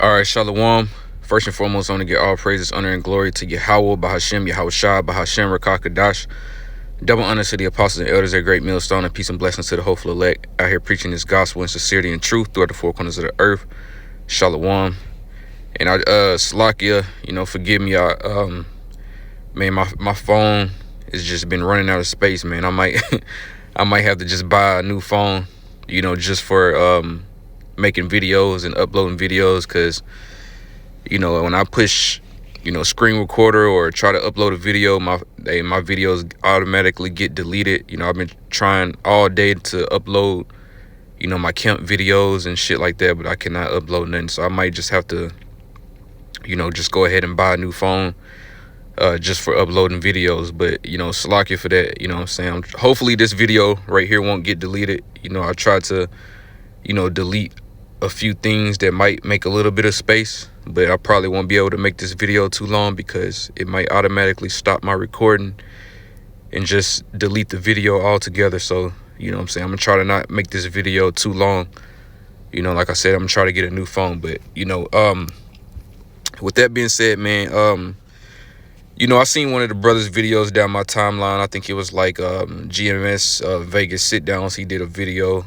All right, Shalom. First and foremost, I want to give all praises, honor, and glory to Yahweh, Bahashem, Yahushua, Bahashem, Rakakadash. Double honor to the apostles and elders, their great millstone, and peace and blessings to the hopeful elect out here preaching this gospel in sincerity and truth throughout the four corners of the earth. Shalom. And Salakia, forgive me. Man, my phone has just been running out of space, man. I might have to just buy a new phone, just for making videos and uploading videos, because when I push screen recorder or try to upload a video, my videos automatically get deleted. I've been trying all day to upload my camp videos and shit like that, but I cannot upload nothing. So I might just have to just go ahead and buy a new phone just for uploading videos. But Salakia for that. What I'm saying, hopefully this video right here won't get deleted. I tried to delete a few things that might make a little bit of space, but I probably won't be able to make this video too long because it might automatically stop my recording and just delete the video altogether. So what I'm saying, I'm gonna try to not make this video too long. Like I said, I'm gonna try to get a new phone. But with that being said, man, I seen one of the brothers' videos down my timeline. I think it was like GMS Vegas sit downs. He did a video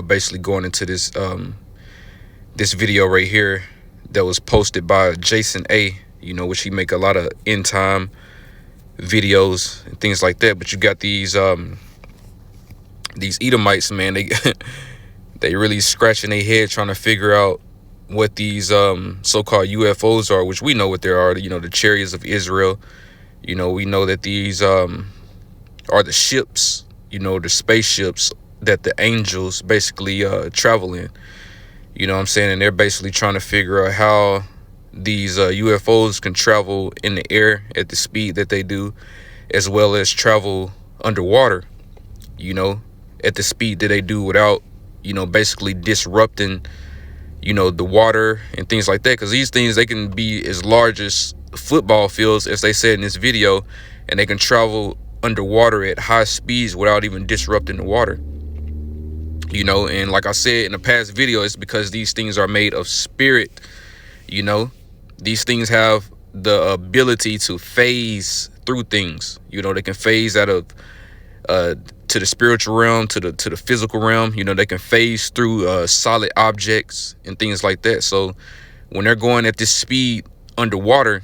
basically going into this this video right here that was posted by Jason A, which he make a lot of end time videos and things like that. But you got these Edomites, man, they really scratching their head trying to figure out what these so-called UFOs are, which we know what they are. The chariots of Israel. We know that these are the ships, the spaceships that the angels basically travel in. What I'm saying? And they're basically trying to figure out how these UFOs can travel in the air at the speed that they do, as well as travel underwater, at the speed that they do without, basically disrupting, the water and things like that. Because these things, they can be as large as football fields, as they said in this video, and they can travel underwater at high speeds without even disrupting the water. And like I said in the past video, it's because these things are made of spirit. These things have the ability to phase through things. They can phase out of to the spiritual realm, to the physical realm. They can phase through solid objects and things like that. So when they're going at this speed underwater,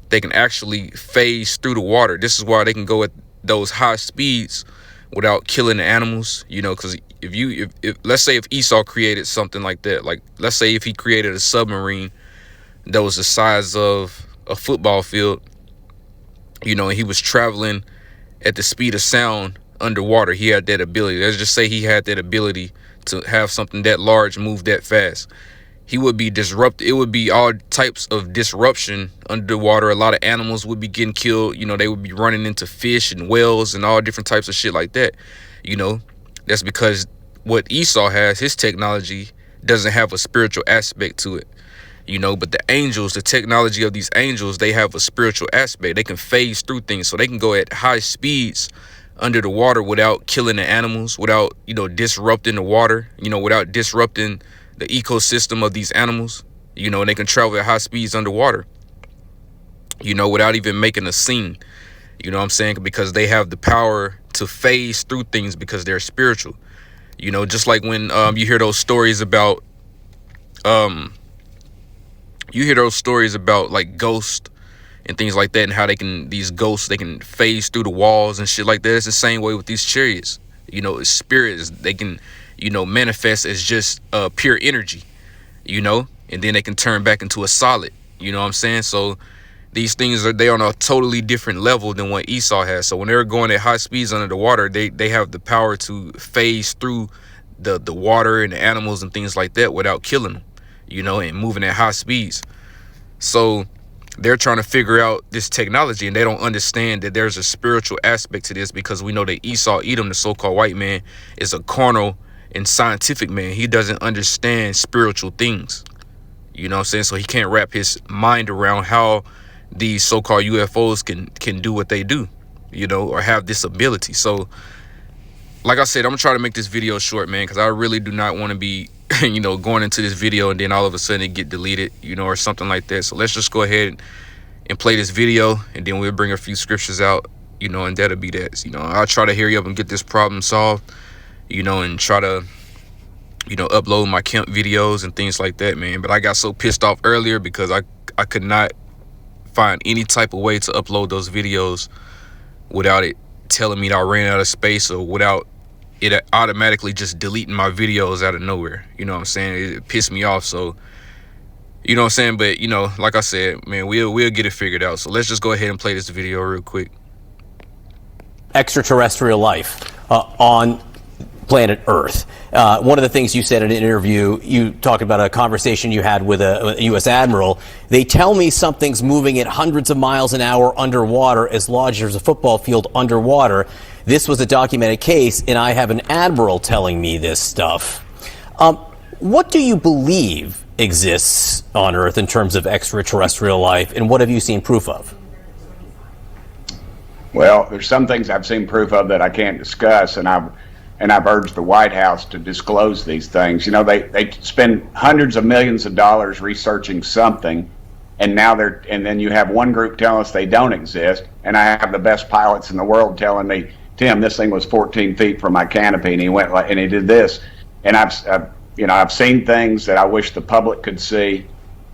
they can actually phase through the water. This is why they can go at those high speeds without killing the animals. Because if let's say if Esau created something like that, like let's say if he created a submarine that was the size of a football field, and he was traveling at the speed of sound underwater, he had that ability. Let's just say he had that ability to have something that large move that fast. He would be disrupted. It would be all types of disruption underwater. A lot of animals would be getting killed. They would be running into fish and whales and all different types of shit like that. That's because what Esau has, his technology doesn't have a spiritual aspect to it. But the angels, the technology of these angels, they have a spiritual aspect. They can phase through things, so they can go at high speeds under the water without killing the animals, without disrupting the water, without disrupting the ecosystem of these animals. And they can travel at high speeds underwater, without even making a scene. What I'm saying? Because they have the power to phase through things because they're spiritual. Just like when you hear those stories about like ghosts and things like that, and how these ghosts, they can phase through the walls and shit like that. It's the same way with these chariots. Spirits, they can manifest as just pure energy, and then they can turn back into a solid. What I'm saying? So these things they on a totally different level than what Esau has. So when they're going at high speeds under the water, they have the power to phase through the water and the animals and things like that without killing them, and moving at high speeds. So they're trying to figure out this technology, and they don't understand that there's a spiritual aspect to this, because we know that Esau, Edom, the so-called white man, is a carnal and scientific man. He doesn't understand spiritual things. What I'm saying? So he can't wrap his mind around how these so-called UFOs can do what they do, or have this ability. So like I said, I'm gonna try to make this video short, man, because I really do not want to be, going into this video and then all of a sudden it get deleted, or something like that. So let's just go ahead and play this video, and then we'll bring a few scriptures out, and that'll be that. I'll try to hurry up and get this problem solved, and try to, upload my camp videos and things like that, man. But I got so pissed off earlier because I could not find any type of way to upload those videos without it telling me that I ran out of space, or without it automatically just deleting my videos out of nowhere. You know what I'm saying? It pissed me off. So, you know what I'm saying? But, like I said, man, we'll get it figured out. So let's just go ahead and play this video real quick. Extraterrestrial life on planet Earth. One of the things you said in an interview, you talked about a conversation you had with a U.S. Admiral. They tell me something's moving at hundreds of miles an hour underwater, as large as a football field underwater. This was a documented case, and I have an admiral telling me this stuff. What do you believe exists on Earth in terms of extraterrestrial life, and what have you seen proof of? Well, there's some things I've seen proof of that I can't discuss, and I've urged the White House to disclose these things. They spend hundreds of millions of dollars researching something, and then you have one group telling us they don't exist, and I have the best pilots in the world telling me, Tim, this thing was 14 feet from my canopy, and he did this. And I've seen things that I wish the public could see.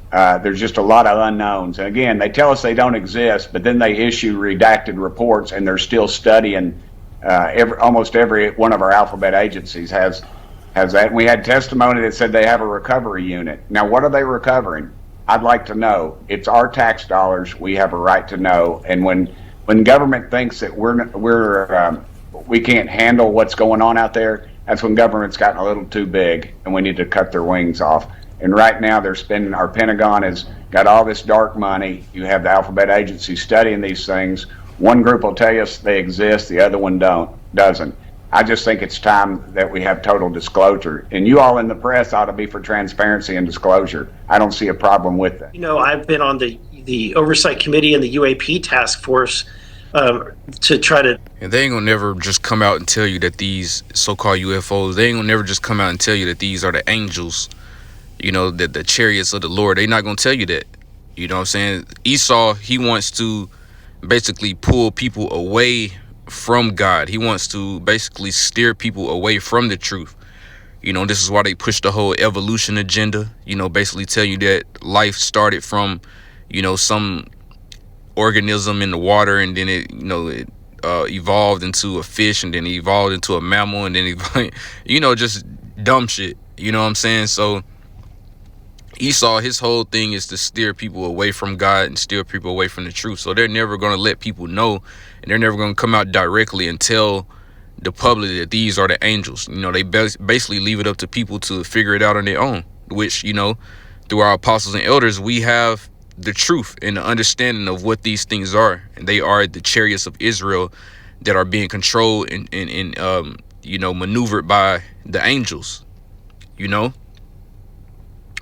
There's just a lot of unknowns. And again, they tell us they don't exist, but then they issue redacted reports, and they're still studying. Almost every one of our alphabet agencies has that. And we had testimony that said they have a recovery unit. Now, what are they recovering? I'd like to know. It's our tax dollars. We have a right to know. And when government thinks that we can't handle what's going on out there, that's when government's gotten a little too big, and we need to cut their wings off. And right now they're spending, our Pentagon has got all this dark money. You have the alphabet agency studying these things. One group will tell us they exist, the other one doesn't. I just think it's time that we have total disclosure. And you all in the press ought to be for transparency and disclosure. I don't see a problem with that. I've been on the Oversight Committee and the UAP Task Force to try to... And they ain't gonna never just come out and tell you that these so-called UFOs, they ain't gonna never just come out and tell you that these are the angels, that the chariots of the Lord. They not gonna tell you that. You know what I'm saying? Esau, he wants to basically pull people away from God. He wants to basically steer people away from the truth. This is why they push the whole evolution agenda, basically tell you that life started from, some organism in the water, and then it evolved into a fish, and then it evolved into a mammal, and then just dumb shit. You know what I'm saying? So Esau, his whole thing is to steer people away from God and steer people away from the truth. So they're never going to let people know, and they're never going to come out directly and tell the public that these are the angels. They basically leave it up to people to figure it out on their own, which, through our apostles and elders, we have the truth and the understanding of what these things are. And they are the chariots of Israel that are being controlled and maneuvered by the angels,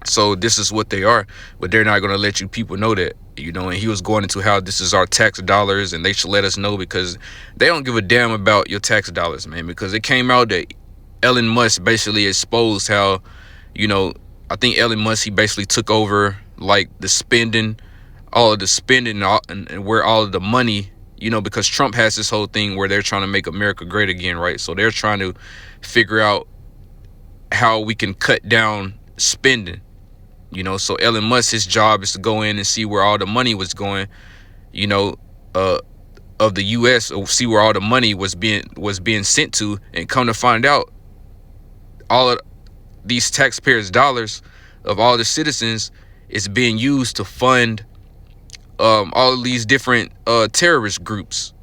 So this is what they are, but they're not going to let you people know that, and he was going into how this is our tax dollars, and they should let us know, because they don't give a damn about your tax dollars, man, because it came out that Elon Musk basically exposed how, I think Elon Musk, he basically took over like the spending, all of the spending, and where all of the money, because Trump has this whole thing where they're trying to make America great again, right? So they're trying to figure out how we can cut down spending. So Elon Musk, his job is to go in and see where all the money was going, of the U.S., or see where all the money was being sent to, and come to find out, all of these taxpayers' dollars of all the citizens is being used to fund all of these different terrorist groups.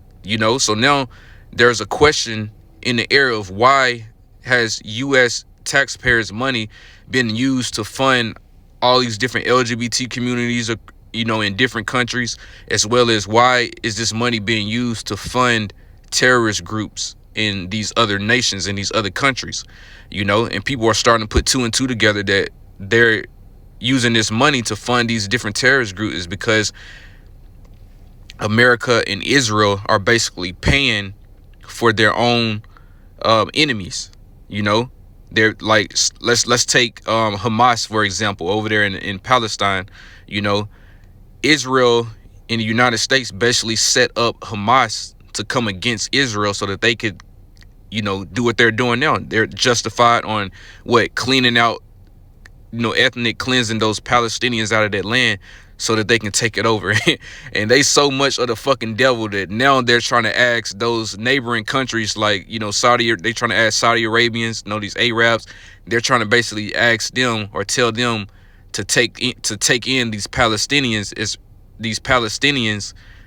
So now there's a question in the air of why has U.S. taxpayers' money been used to fund all these different LGBT communities, in different countries, as well as why is this money being used to fund terrorist groups in these other nations, in these other countries, and people are starting to put two and two together that they're using this money to fund these different terrorist groups is because America and Israel are basically paying for their own, enemies. You know, they're like, let's take Hamas for example over there in Palestine. You know, Israel and the United States basically set up Hamas to come against Israel so that they could, you know, do what they're doing now. They're justified on what, cleaning out, you know, ethnic cleansing those Palestinians out of that land so that they can take it over. And they so much of the fucking devil that now they're trying to ask those neighboring countries like, you know, they trying to ask Saudi Arabians, you know, these Arabs, they're trying to basically ask them or tell them to take in these Palestinians.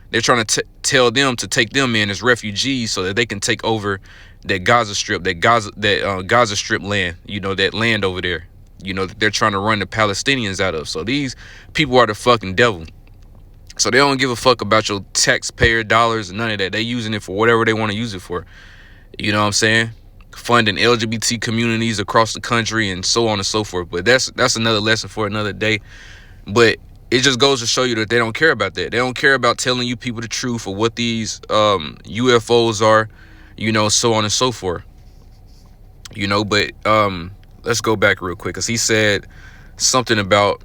They're trying to tell them to take them in as refugees so that they can take over that Gaza Strip land, you know, that land over there, you know, that they're trying to run the Palestinians out of. So these people are the fucking devil. So they don't give a fuck about your taxpayer dollars and none of that. They using it for whatever they want to use it for. You know what I'm saying? Funding LGBT communities across the country and so on and so forth. But that's another lesson for another day. But it just goes to show you that they don't care about that. They don't care about telling you people the truth of what these UFOs are, you know, so on and so forth. You know, but let's go back real quick, because he said something about,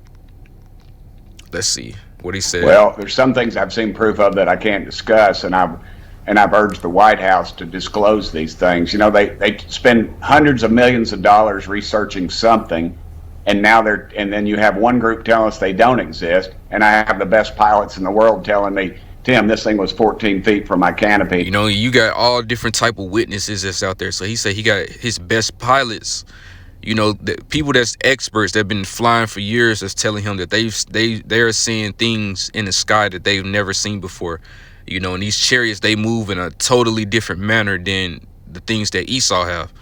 let's see what he said. Well, there's some things I've seen proof of that I can't discuss, and I've urged the White House to disclose these things. You know, they spend hundreds of millions of dollars researching something, and then you have one group telling us they don't exist, and I have the best pilots in the world telling me, Tim, this thing was 14 feet from my canopy. You know, you got all different type of witnesses that's out there. So he said he got his best pilots, you know, the people that's experts that have been flying for years, that's telling him that they're seeing things in the sky that they've never seen before. You know, and these chariots, they move in a totally different manner than the things that Esau have.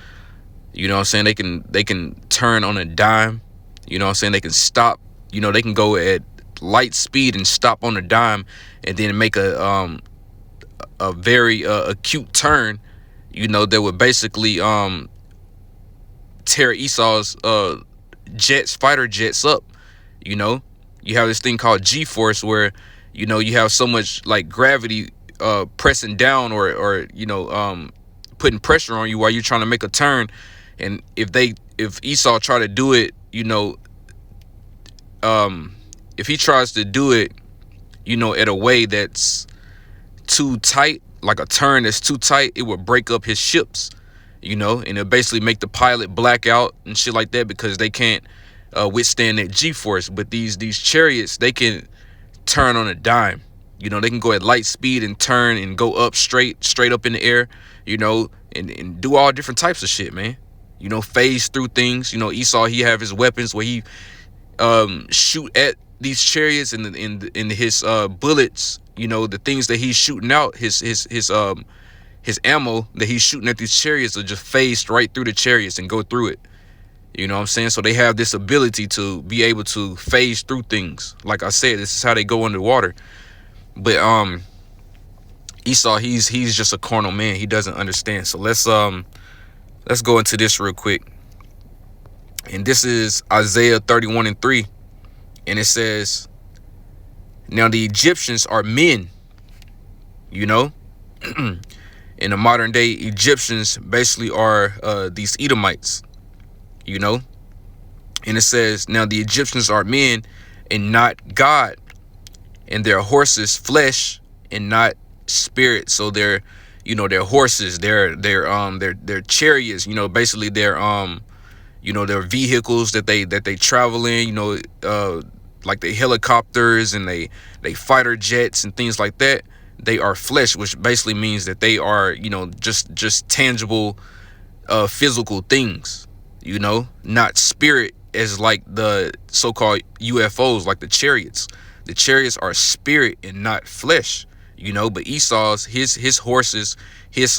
You know what I'm saying? They can turn on a dime. You know what I'm saying? They can stop. You know, they can go at light speed and stop on a dime, and then make a very acute turn. You know, that would basically tear Esau's fighter jets up. You know, you have this thing called G-force where, you know, you have so much like gravity pressing down or you know, putting pressure on you while you're trying to make a turn. And if Esau try to do it, you know, if he tries to do it, you know, at a way that's too tight, like a turn that's too tight, it would break up his ships, you know, and it'll basically make the pilot black out and shit like that, because they can't withstand that G-force. But these chariots, they can turn on a dime. You know, they can go at light speed and turn and go up straight up in the air, you know, and do all different types of shit, man. You know, phase through things. You know, Esau, he have his weapons where he shoot at these chariots, and in his bullets, you know, the things that he's shooting out, his ammo that he's shooting at these chariots are just phased right through the chariots and go through it. You know what I'm saying? So they have this ability to be able to phase through things. Like I said, this is how they go underwater. But Esau, he's just a carnal man. He doesn't understand. So let's go into this real quick. And this is Isaiah 31:3. And it says, now the Egyptians are men, you know. In the modern day, Egyptians basically are these Edomites, you know. And it says, now the Egyptians are men and not God, and their horses flesh and not spirit. So they're, you know, their horses, their chariots, you know, basically their you know, their vehicles that they travel in, you know, like the helicopters and they fighter jets and things like that. They are flesh, which basically means that they are, you know, just tangible physical things, you know, not spirit, as like the so-called UFOs, like the chariots. The chariots are spirit and not flesh, you know. But Esau's, his horses, his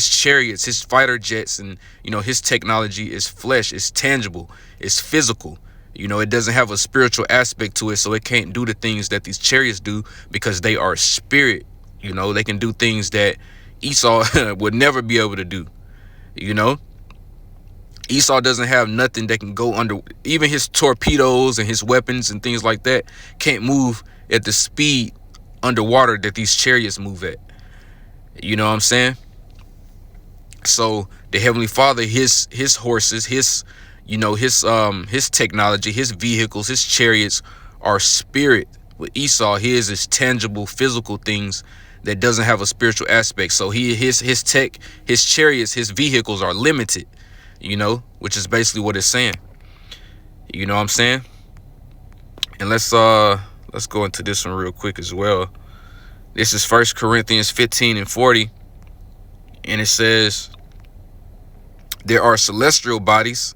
chariots, his fighter jets, and, you know, his technology is flesh, it's tangible, it's physical. You know, it doesn't have a spiritual aspect to it, so it can't do the things that these chariots do, because they are spirit. You know, they can do things that Esau would never be able to do. You know, Esau doesn't have nothing that can go under. Even his torpedoes and his weapons and things like that can't move at the speed underwater that these chariots move at. You know what I'm saying? So the Heavenly Father, his horses, his his technology, his vehicles, his chariots are spirit. With Esau, his is tangible, physical things that doesn't have a spiritual aspect. So his tech, his chariots, his vehicles are limited, which is basically what it's saying. You know what I'm saying? And let's go into this one real quick as well. This is 1 Corinthians 15:40, and it says, there are celestial bodies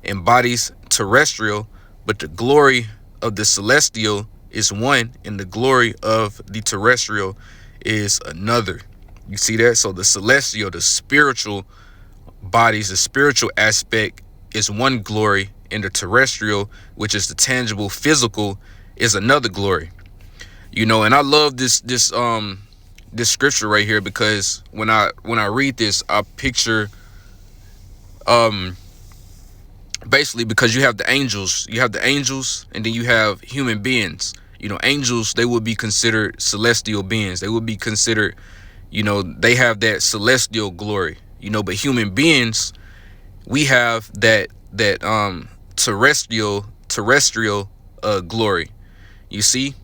and bodies terrestrial, but the glory of the celestial is one, and the glory of the terrestrial is another. You see that? So the celestial, the spiritual bodies, the spiritual aspect is one glory, and the terrestrial, which is the tangible, physical, is another glory. And I love this scripture right here, because when I read this, I picture basically, because you have the angels, and then you have human beings. Angels, they would be considered celestial beings. They would be considered, they have that celestial glory. But human beings, we have that terrestrial glory. You see?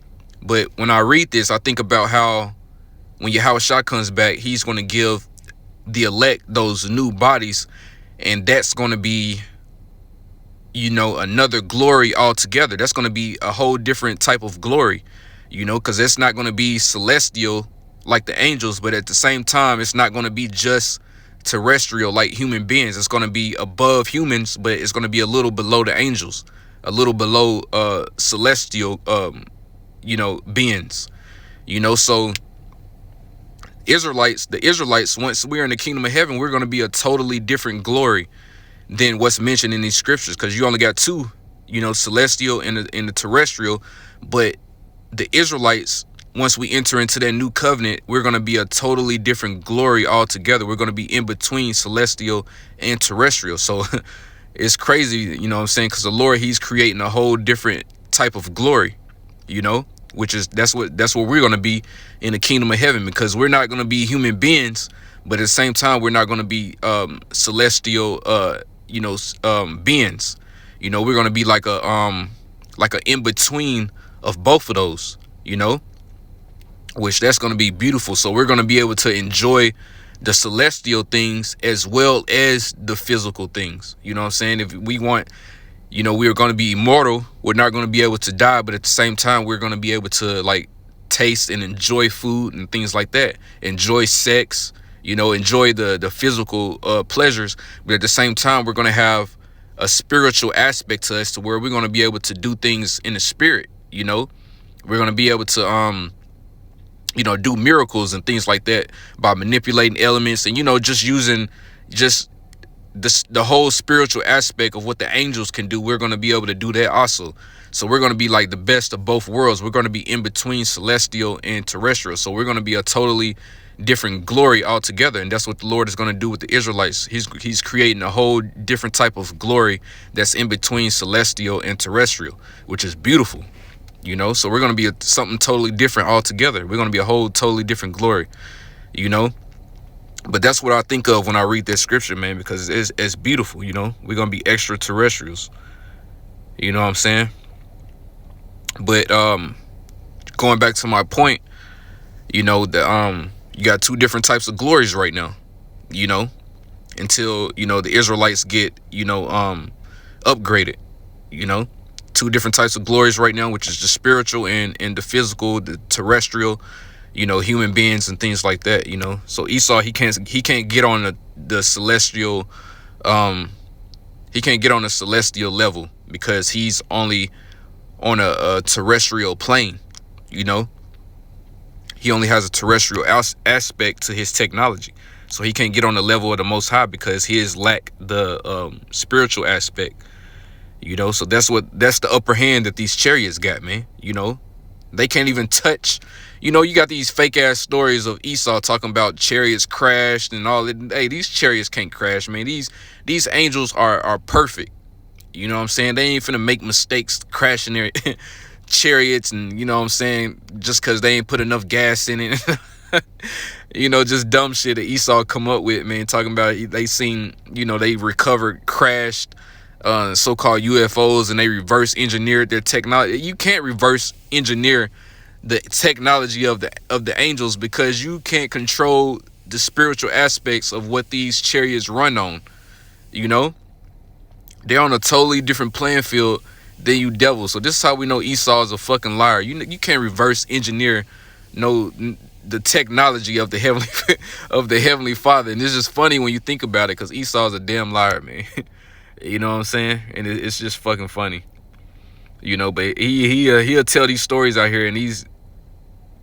But when I read this, I think about how when Yahushua comes back, he's going to give the elect those new bodies, and that's going to be another glory altogether. That's going to be a whole different type of glory, because it's not going to be celestial like the angels, but at the same time, it's not going to be just terrestrial like human beings. It's going to be above humans, but it's going to be a little below the angels, a little below celestial beings. So the Israelites, once we're in the kingdom of heaven, we're going to be a totally different glory than what's mentioned in these scriptures, because you only got two, celestial and the terrestrial. But the Israelites, once we enter into that new covenant, we're going to be a totally different glory altogether. We're going to be in between celestial and terrestrial. So it's crazy, you know what I'm saying? Because the Lord, he's creating a whole different type of glory, which is that's what we're going to be in the kingdom of heaven, because we're not going to be human beings, but at the same time, we're not going to be celestial beings. We're going to be like a in between of both of those, which that's going to be beautiful. So we're going to be able to enjoy the celestial things as well as the physical things. You know what I'm saying? If we want, we're going to be immortal. We're not going to be able to die, but at the same time, we're going to be able to like taste and enjoy food and things like that. Enjoy sex, enjoy the physical pleasures. But at the same time, we're going to have a spiritual aspect to us, to where we're going to be able to do things in the spirit. We're going to be able to do miracles and things like that by manipulating elements and, just using the whole spiritual aspect of what the angels can do. We're going to be able to do that also. So we're going to be like the best of both worlds. We're going to be in between celestial and terrestrial. So we're going to be a totally different glory altogether. And that's what the Lord is going to do with the Israelites. He's creating a whole different type of glory that's in between celestial and terrestrial, which is beautiful. So we're going to be something totally different altogether. We're going to be a whole totally different glory, But that's what I think of when I read that scripture, man, because it's beautiful, We're going to be extraterrestrials. You know what I'm saying? But going back to my point, you got two different types of glories right now, until, the Israelites get, upgraded, two different types of glories right now, which is the spiritual and the physical, the terrestrial, human beings and things like that, So Esau, he can't get on the celestial, he can't get on a celestial level, because he's only on a terrestrial plane, He only has a terrestrial aspect to his technology. So he can't get on the level of the Most High, because his lack the spiritual aspect. So that's the upper hand that these chariots got, man. They can't even touch. You got these fake ass stories of Esau talking about chariots crashed and all that. Hey, these chariots can't crash, man. These angels are perfect. You know what I'm saying? They ain't finna make mistakes crashing their chariots, and just because they ain't put enough gas in it. You know, just dumb shit that Esau come up with, man, talking about they seen, you know, they recovered crashed so-called UFOs, and they reverse engineered their technology. You can't reverse engineer the technology of the angels, because you can't control the spiritual aspects of what these chariots run on. You know, they're on a totally different playing field than you devils. So this is how we know Esau is a fucking liar. You can't reverse engineer the technology of the heavenly of the heavenly Father. And it's just funny when you think about it, because Esau is a damn liar, man. You know what I'm saying? And it's just fucking funny. You know, but he'll tell these stories out here, and these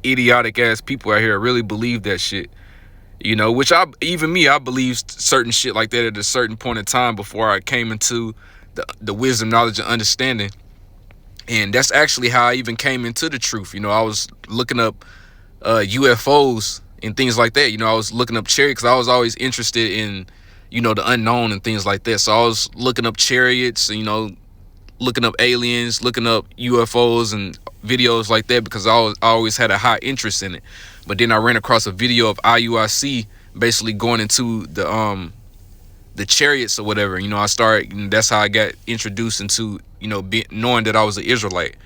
idiotic ass people out here really believe that shit. You know, which I believed certain shit like that at a certain point in time before I came into the wisdom, knowledge, and understanding. And that's actually how I even came into the truth. You know, I was looking up UFOs and things like that. You know, I was looking up chariots, because I was always interested in, you know, the unknown and things like that. So I was looking up chariots, you know, looking up aliens, looking up UFOs and videos like that, because I always had a high interest in it. But then I ran across a video of IUIC basically going into the chariots or whatever. You know, that's how I got introduced into, you know, knowing that I was an Israelite.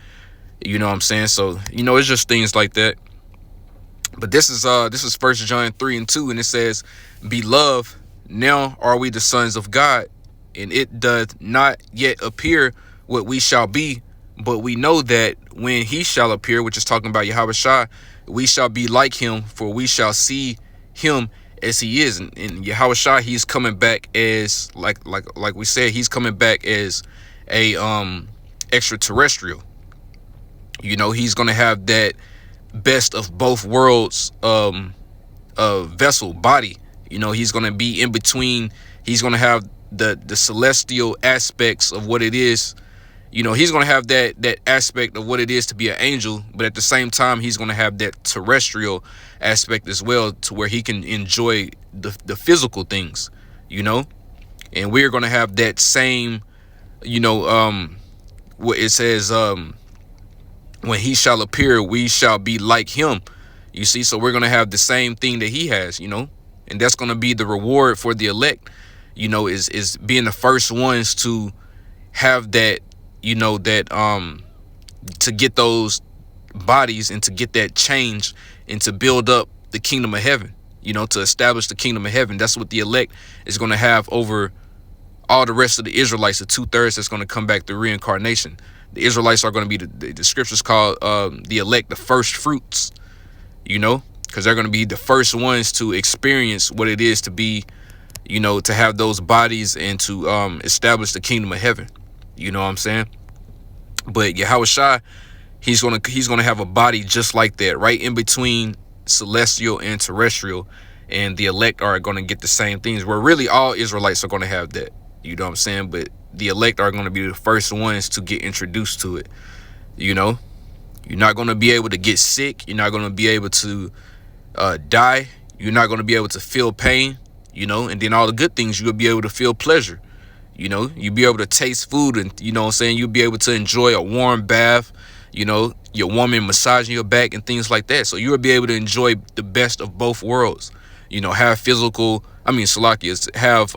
You know what I'm saying? So, you know, it's just things like that. But this is 1 John 3:2, and it says, "Beloved, now are we the sons of God, and it doth not yet appear what we shall be, but we know that when he shall appear," which is talking about Yahweh Shai, "we shall be like him, for we shall see him as he is." And Yahweh Shai, he's coming back as like we said, he's coming back as a extraterrestrial. You know, he's gonna have that best of both worlds vessel body. You know, he's gonna be in between. He's gonna have the celestial aspects of what it is. You know, he's going to have that aspect of what it is to be an angel, but at the same time, he's going to have that terrestrial aspect as well, to where he can enjoy the physical things, you know. And we're going to have that same, you know, what it says, when he shall appear, we shall be like him. You see, so we're going to have the same thing that he has, you know, and that's going to be the reward for the elect, you know, is being the first ones to have that, you know, that to get those bodies and to get that change and to build up the kingdom of heaven, you know, to establish the kingdom of heaven. That's what the elect is going to have over all the rest of the Israelites, the 2/3 that's going to come back through reincarnation. The Israelites are going to be the scriptures call the elect the first fruits, you know, because they're going to be the first ones to experience what it is to be, you know, to have those bodies and to establish the kingdom of heaven. You know what I'm saying? But Yahweh Shai, he's gonna have a body just like that, right in between celestial and terrestrial, and the elect are gonna get the same things. Where really all Israelites are gonna have that. You know what I'm saying? But the elect are gonna be the first ones to get introduced to it. You know, you're not gonna be able to get sick. You're not gonna be able to die. You're not gonna be able to feel pain. You know, and then all the good things, you'll be able to feel pleasure. You know, you'll be able to taste food, and, you know what I'm saying, you'll be able to enjoy a warm bath, you know, your woman massaging your back and things like that. So you'll be able to enjoy the best of both worlds. You know, have Salakias, have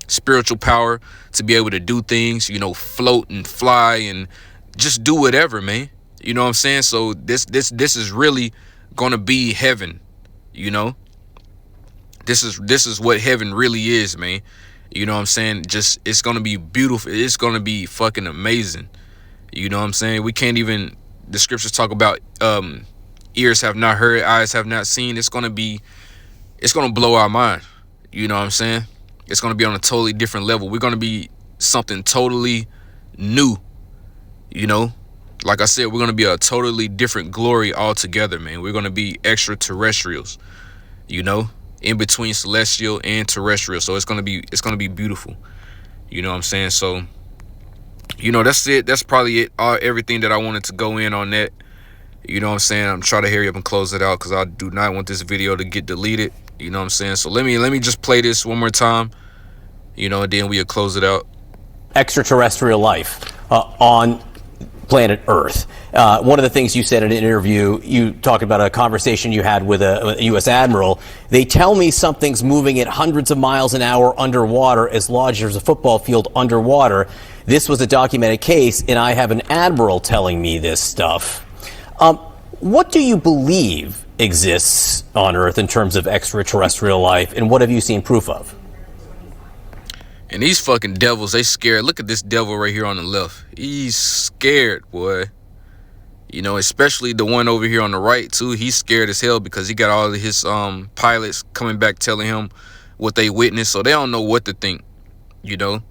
spiritual power to be able to do things, you know, float and fly and just do whatever, man. You know what I'm saying? So this is really gonna be heaven, you know. This is what heaven really is, man. You know what I'm saying? Just, it's going to be beautiful. It's going to be fucking amazing. You know what I'm saying? We can't even, the scriptures talk about ears have not heard, eyes have not seen. It's going to blow our mind. You know what I'm saying? It's going to be on a totally different level. We're going to be something totally new. You know, like I said, we're going to be a totally different glory altogether, man. We're going to be extraterrestrials, you know, in between celestial and terrestrial. So it's gonna be beautiful. You know what I'm saying? So, you know, that's it. That's probably it. Everything that I wanted to go in on that. You know what I'm saying? I'm trying to hurry up and close it out, because I do not want this video to get deleted. You know what I'm saying? So let me just play this one more time. You know, and then we'll close it out. Extraterrestrial life on planet Earth. One of the things you said in an interview, you talked about a conversation you had with a U.S. admiral. They tell me something's moving at hundreds of miles an hour underwater, as large as a football field underwater. This was a documented case, and I have an admiral telling me this stuff. What do you believe exists on Earth in terms of extraterrestrial life, and what have you seen proof of? And these fucking devils, they scared. Look at this devil right here on the left. He's scared, boy. You know, especially the one over here on the right, too. He's scared as hell because he got all of his pilots coming back telling him what they witnessed. So they don't know what to think, you know.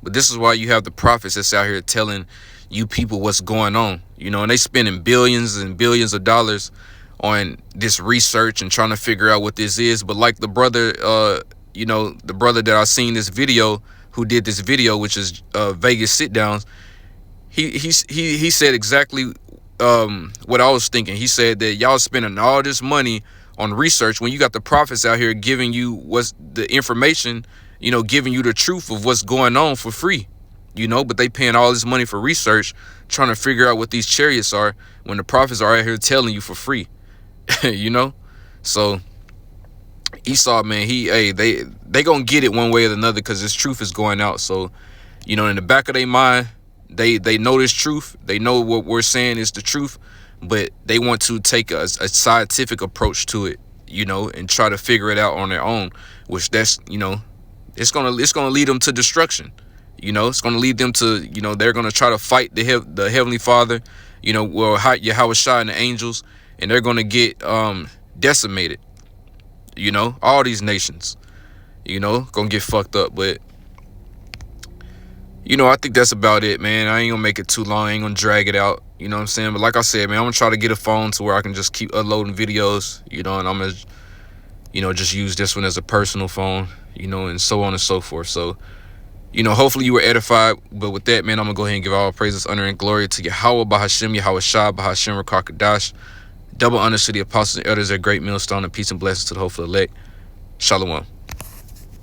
But this is why you have the prophets that's out here telling you people what's going on, you know. And they spending billions and billions of dollars on this research and trying to figure out what this is. But like the brother, you know, the brother that I seen this video, who did this video, which is Vegas sit downs, he said exactly what I was thinking. He said that y'all spending all this money on research when you got the prophets out here giving you what's the information, you know, giving you the truth of what's going on for free, you know. But they paying all this money for research, trying to figure out what these chariots are, when the prophets are out here telling you for free. You know. So Esau, man, they gonna get it one way or another, because this truth is going out. So, you know, in the back of their mind, they know this truth. They know what we're saying is the truth, but they want to take a scientific approach to it, you know, and try to figure it out on their own, which that's, you know, it's gonna lead them to destruction. You know, it's gonna lead them to, you know, they're gonna try to fight the Heavenly Father, you know, well, Yahweh Shai and the angels, and they're gonna get decimated. You know, all these nations, you know, gonna get fucked up. But, you know, I think that's about it, man. I ain't gonna make it too long. I ain't gonna drag it out. You know what I'm saying? But like I said, man, I'm gonna try to get a phone to where I can just keep uploading videos, you know, and I'm gonna, you know, just use this one as a personal phone, you know, and so on and so forth. So, you know, hopefully you were edified. But with that, man, I'm gonna go ahead and give all praises, honor, and glory to Yahweh, Bahashem, Yahweh Shah, Bahashem, Rakakadash. Double honor to the apostles and elders, their great millstone, and peace and blessings to the hopeful elect. Shalom.